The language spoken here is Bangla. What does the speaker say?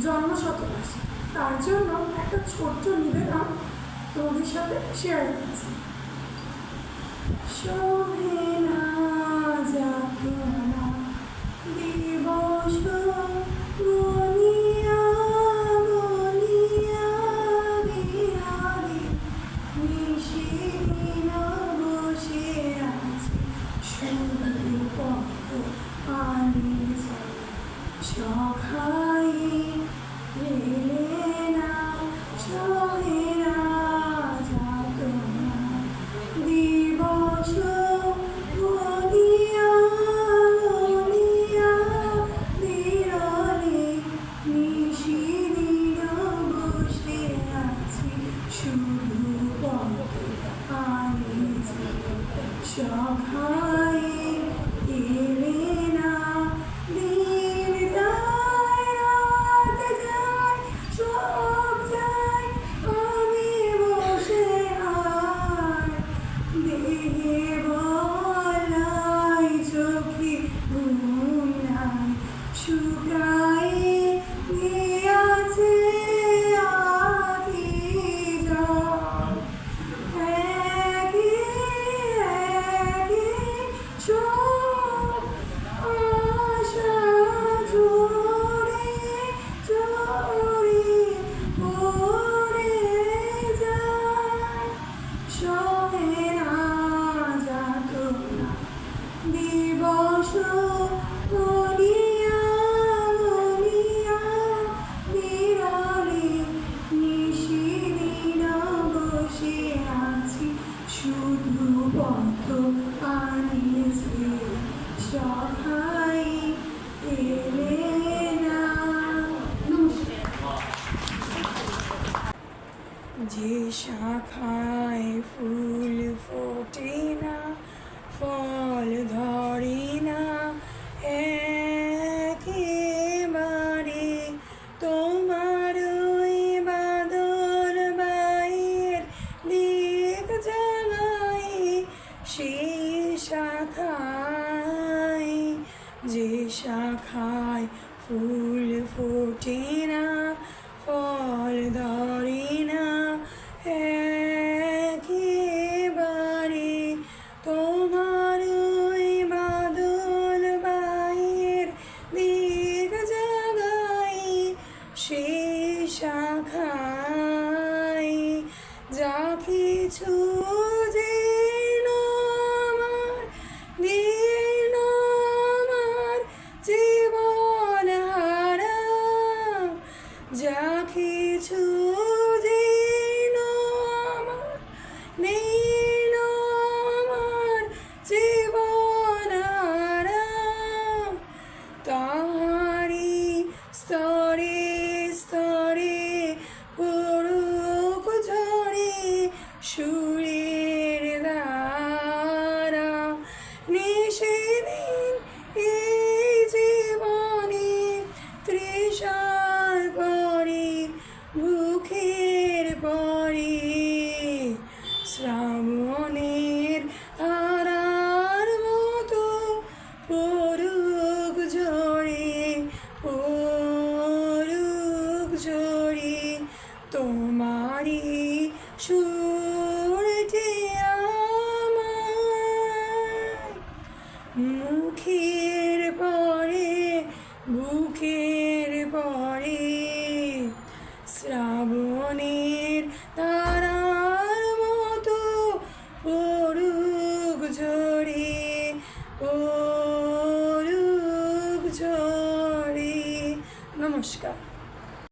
জন্মশতবার্ষিকী, তার জন্য একটা ছোট্ট নিবেদন তোমাদের সাথে শেয়ার করছি। শোভে না যাতনা দিবস গনিয়া গনিয়া বিহারি নিশিদিন বসে আছে শুধু পথ আনিছে সখাই রেলে না সহে না যাতনা দিবস গনিয়া গনিয়া বিরলে নিশিদিন বসে আছি শুধু পথ আনিছে সখাই এলে না দিন যায় রাত যায় সব যায় আমি বসে আর দেহে বলাই চোখে ঘুম নাই শুকায়ে গিয়াছে আখি জল একই একই সব আশা ঝরে ঝরে পড়ে যায় সহে না যাতনা দিবস গনিয়া গনিয়া বিরলে নিশিদিন বসে আছি শুধু পথ আনিছে সখাই এলে না। যে শাখায় ফুল ফোটে না ফল ধরে না একেবারে তোমার ওই বাদল বাইয়ের দিক জাগাই সেই শাখায় যে শাখায় ফুল ফোটে না ফল ধরে না একেবারে তোমার ওই বাদল বাইয়ের দিক জাগাই সেই শাখায় যা কিছু যেন আমার দিন আমার জীবন হারা যা কিছু যেন আমার দিন আমার জীবন হারা তাহারি স্তরে স্তরে পড়ুক ঝরে সুরের দ্বারা নিশিদিন এই জীবনে তৃষার পরে বুকের পরে শ্রাবণের ধারার মতো পড়ুক ঝরে পড়ুক ঝরে তোমারই সুরটি আমার মুখের পরে বুকের পরে শ্রাবণের ধারার মতো পড়ুক ঝরে পড়ুক ঝরে। নমস্কার।